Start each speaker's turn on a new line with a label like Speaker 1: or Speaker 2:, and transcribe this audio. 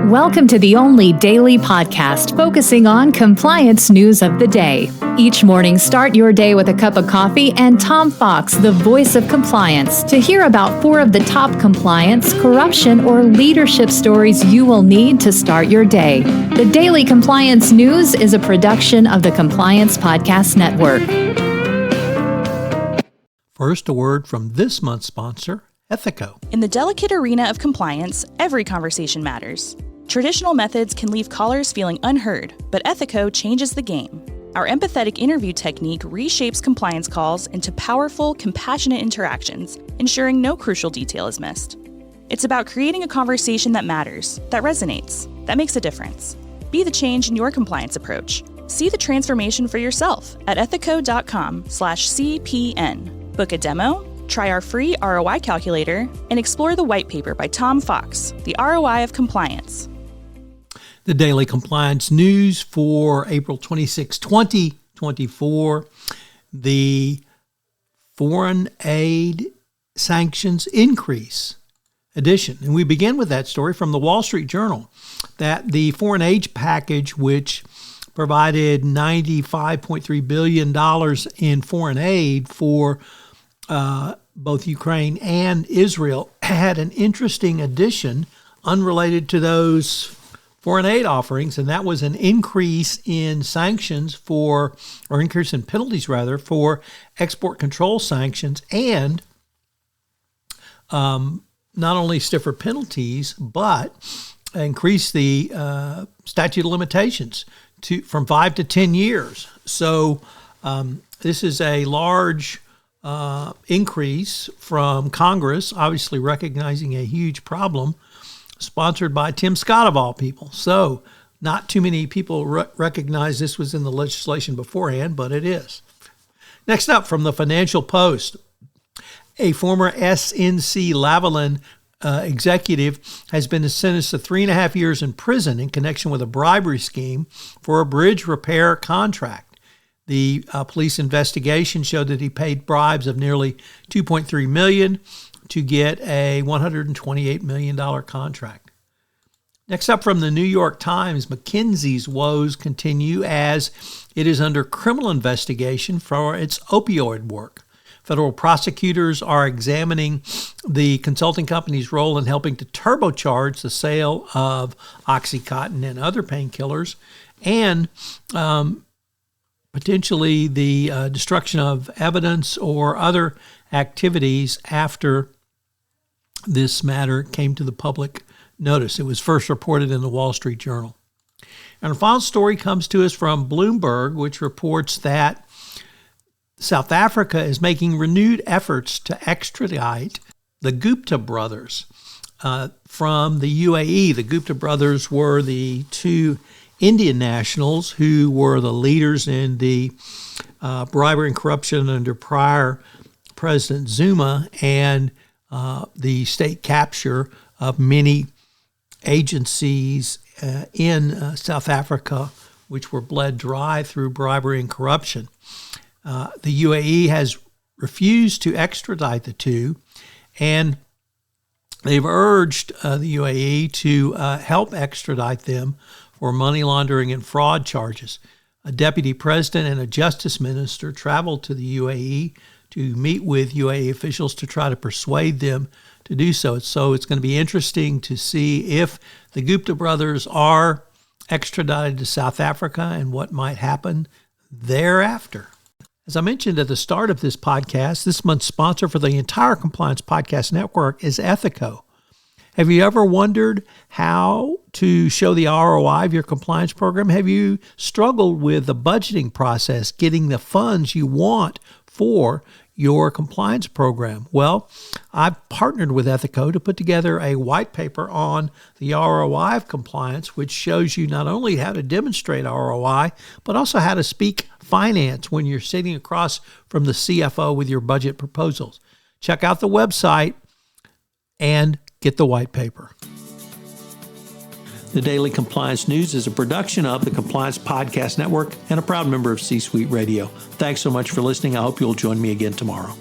Speaker 1: Welcome to the only daily podcast focusing on compliance news of the day. Each morning, start your day with a cup of coffee and Tom Fox, the voice of compliance, to hear about 4 of the top compliance, corruption, or leadership stories you will need to start your day. The Daily Compliance News is a production of the Compliance Podcast Network.
Speaker 2: First, a word from this month's sponsor, Ethico.
Speaker 3: In the delicate arena of compliance, every conversation matters. Traditional methods can leave callers feeling unheard, but Ethico changes the game. Our empathetic interview technique reshapes compliance calls into powerful, compassionate interactions, ensuring no crucial detail is missed. It's about creating a conversation that matters, that resonates, that makes a difference. Be the change in your compliance approach. See the transformation for yourself at ethico.com/CPN. Book a demo, try our free ROI calculator, and explore the white paper by Tom Fox, The ROI of Compliance.
Speaker 2: The Daily Compliance News for April 26, 2024. The foreign aid sanctions increase edition. And we begin with that story from the Wall Street Journal that the foreign aid package, which provided $95.3 billion in foreign aid for both Ukraine and Israel, had an interesting addition unrelated to those foreign aid offerings, and that was an increase in sanctions increase in penalties for export control sanctions, and not only stiffer penalties, but increase the statute of limitations from 5 to 10 years. So this is a large increase from Congress, obviously recognizing a huge problem, sponsored by Tim Scott of all people. So not too many people recognize this was in the legislation beforehand, but it is. Next up, from the Financial Post, a former SNC Lavalin executive has been sentenced to 3.5 years in prison in connection with a bribery scheme for a bridge repair contract. The police investigation showed that he paid bribes of nearly $2.3 million to get a $128 million contract. Next up, from the New York Times, McKinsey's woes continue as it is under criminal investigation for its opioid work. Federal prosecutors are examining the consulting company's role in helping to turbocharge the sale of Oxycontin and other painkillers, and potentially the destruction of evidence or other activities after this matter came to the public notice. It was first reported in the Wall Street Journal. And our final story comes to us from Bloomberg, which reports that South Africa is making renewed efforts to extradite the Gupta brothers from the UAE. The Gupta brothers were the 2 Indian nationals who were the leaders in the bribery and corruption under prior President Zuma, and the state capture of many agencies in South Africa, which were bled dry through bribery and corruption. The UAE has refused to extradite the 2, and they've urged the UAE to help extradite them for money laundering and fraud charges. A deputy president and a justice minister traveled to the UAE to meet with UAE officials to try to persuade them to do so. So it's going to be interesting to see if the Gupta brothers are extradited to South Africa and what might happen thereafter. As I mentioned at the start of this podcast, this month's sponsor for the entire Compliance Podcast Network is Ethico. Have you ever wondered how to show the ROI of your compliance program? Have you struggled with the budgeting process, getting the funds you want for your compliance program? Well, I've partnered with Ethico to put together a white paper on the ROI of compliance, which shows you not only how to demonstrate ROI, but also how to speak finance when you're sitting across from the CFO with your budget proposals. Check out the website and get the white paper. The Daily Compliance News is a production of the Compliance Podcast Network and a proud member of C-Suite Radio. Thanks so much for listening. I hope you'll join me again tomorrow.